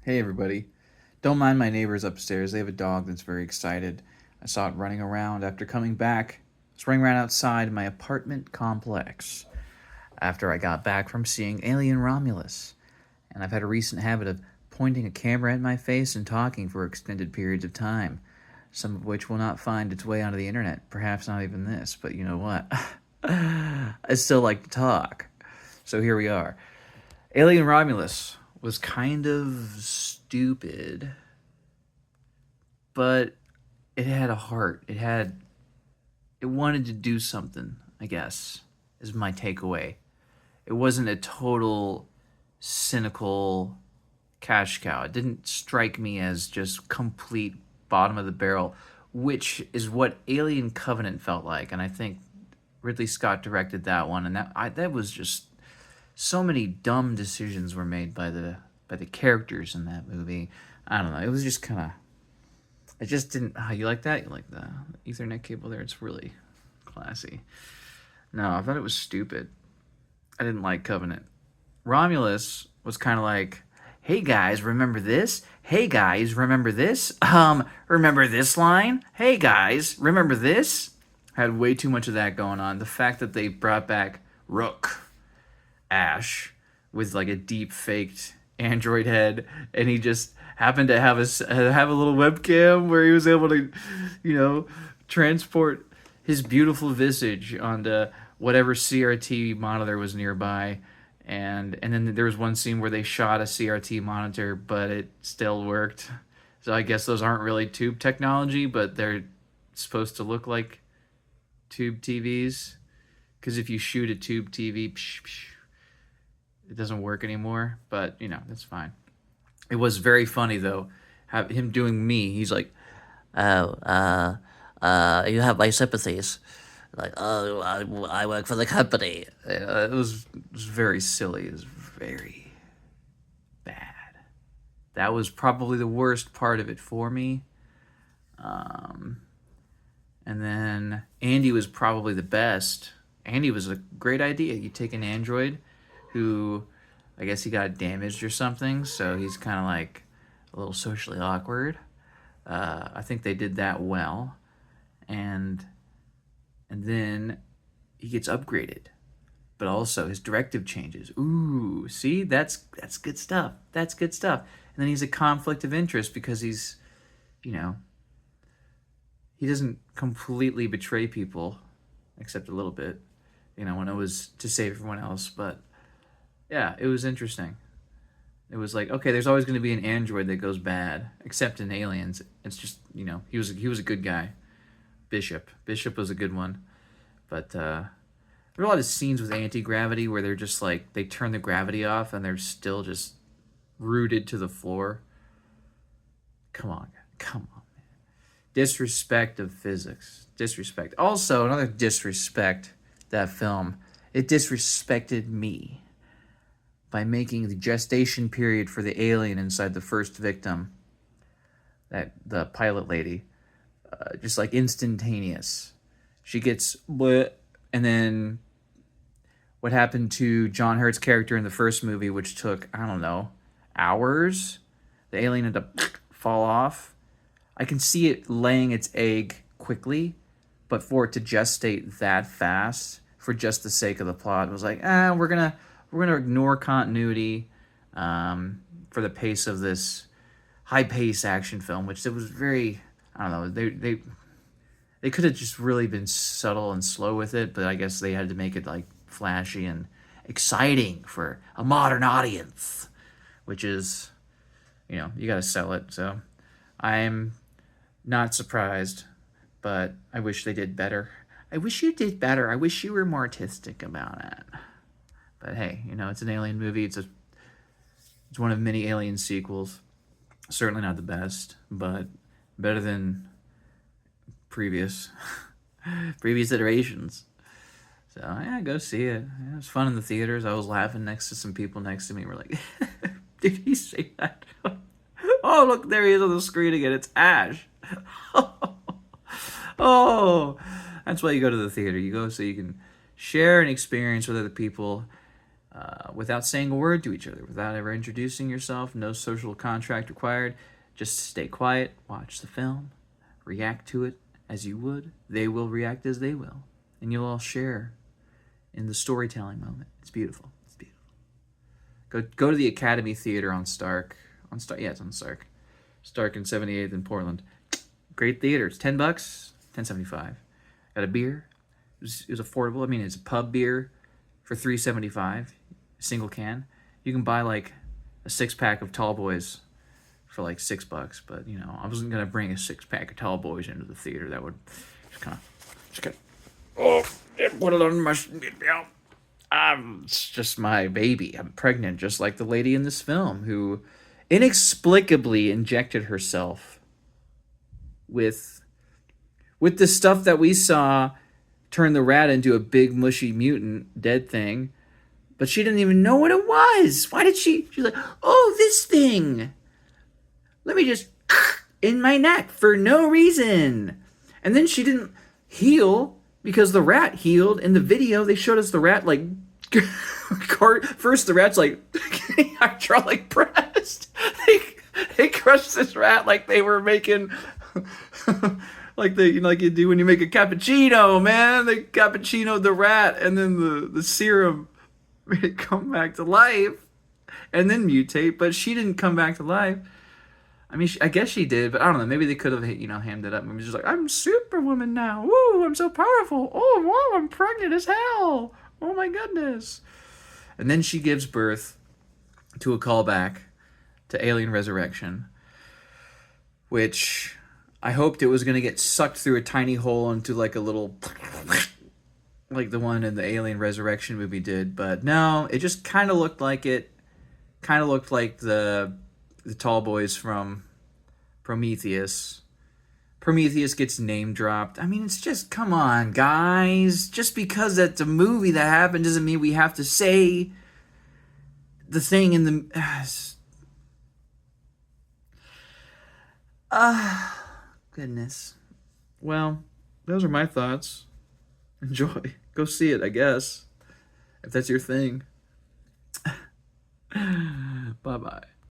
Hey everybody. Don't mind my neighbors upstairs. They have a dog that's very excited. I saw it running around after coming back. It's running around outside my apartment complex after I got back from seeing Alien Romulus. And I've had a recent habit of pointing a camera at my face and talking for extended periods of time, some of which will not find its way onto the internet. Perhaps not even this, but you know what? I still like to talk. So here we are. Alien Romulus was kind of stupid, but it had a heart. It wanted to do something, I guess, is my takeaway. It wasn't a total cynical cash cow. It didn't strike me as just complete bottom of the barrel, which is what Alien Covenant felt like. And I think Ridley Scott directed that one, and that was just so many dumb decisions were made by the characters in that movie. I don't know. It was just kind of. I just didn't. Oh, you like that? You like the Ethernet cable there? It's really classy. No, I thought it was stupid. I didn't like Covenant. Romulus was kind of like, "Hey guys, remember this? Hey guys, remember this? Remember this line? Hey guys, remember this?" Had way too much of that going on. The fact that they brought back Rook Ash with like a deep faked android head, and he just happened to have a little webcam where he was able to, you know, transport his beautiful visage onto whatever CRT monitor was nearby. And then there was one scene where they shot a CRT monitor, but it still worked. So I guess those aren't really tube technology, but they're supposed to look like tube TVs. Because if you shoot a tube TV, it doesn't work anymore. But you know, that's fine. It was very funny though, have him doing me. He's like, Oh, you have my sympathies. Like, oh, I work for the company. it was very silly. It was very bad. That was probably the worst part of it for me. Um, and then Andy was probably the best. Andy was a great idea. You take an android who, I guess he got damaged or something, so he's kind of like a little socially awkward. I think they did that well, and then he gets upgraded, but also his directive changes. Ooh, see, that's good stuff. That's good stuff. And then he's a conflict of interest because he's, you know, he doesn't completely betray people, except a little bit, you know, when it was to save everyone else. But yeah, it was interesting. It was like, okay, there's always going to be an android that goes bad, except in Aliens. It's just, you know, he was a good guy. Bishop was a good one, but there are a lot of scenes with anti gravity where they're just like they turn the gravity off and they're still just rooted to the floor. Come on, man. Disrespect of physics. Disrespect. Also, another disrespect. That film. It disrespected me by making the gestation period for the alien inside the first victim, that the pilot lady, just like instantaneous. She gets bleh, and then what happened to John Hurt's character in the first movie, which took I don't know hours. The alien had to fall off. I can see it laying its egg quickly, but for it to gestate that fast for just the sake of the plot, it was like, we're gonna ignore continuity for the pace of this high pace action film, which it was very I don't know they could have just really been subtle and slow with it, but I guess they had to make it like flashy and exciting for a modern audience, which is, you know, you got to sell it. So I'm not surprised, but I wish they did better. I wish you did better. I wish you were more artistic about it. But hey, you know, it's an alien movie. It's one of many alien sequels. Certainly not the best, but better than previous previous iterations. So yeah, go see it. Yeah, it was fun in the theaters. I was laughing next to some people next to me. We're like, "Did he say that?" Oh, look, there he is on the screen again. It's Ash. Oh, that's why you go to the theater. You go so you can share an experience with other people. without saying a word to each other, without ever introducing yourself, no social contract required. Just stay quiet, watch the film, react to it as you would. They will react as they will. And you'll all share in the storytelling moment. It's beautiful. It's beautiful. Go to the Academy Theater on Stark. Yeah, it's on Stark. Stark and 78th in Portland. Great theater. It's $10, $10.75. Got a beer. It was affordable. I mean, it's a pub beer for $3.75, single can. You can buy like a 6-pack of Tall Boys for like $6, but you know, I wasn't gonna bring a 6-pack of Tall Boys into the theater. That would just kind of put it on my, it's just my baby. I'm pregnant, just like the lady in this film who inexplicably injected herself with the stuff that we saw turn the rat into a big mushy mutant dead thing, but she didn't even know what it was. Why did she's like, oh, this thing, let me just in my neck for no reason. And then she didn't heal because the rat healed. In the video, they showed us the rat like first the rat's like hydraulic pressed. They crushed this rat like they were making like they, you know, like you do when you make a cappuccino, man. They cappuccinoed the rat, and then the serum made it come back to life and then mutate. But she didn't come back to life. I mean, I guess she did, but I don't know. Maybe they could have, you know, hammed it up. Maybe just like, I'm Superwoman now. Woo, I'm so powerful. Oh, wow, I'm pregnant as hell. Oh, my goodness. And then she gives birth to a callback to Alien Resurrection, which I hoped it was going to get sucked through a tiny hole into like a little, like the one in the Alien Resurrection movie did. But no, it just kind of looked like it. Kind of looked like the Tall Boys from Prometheus. Prometheus gets name dropped. I mean, it's just, come on, guys. Just because that's a movie that happened doesn't mean we have to say the thing in the... goodness. Well, those are my thoughts. Enjoy. Go see it, I guess. If that's your thing. Bye-bye.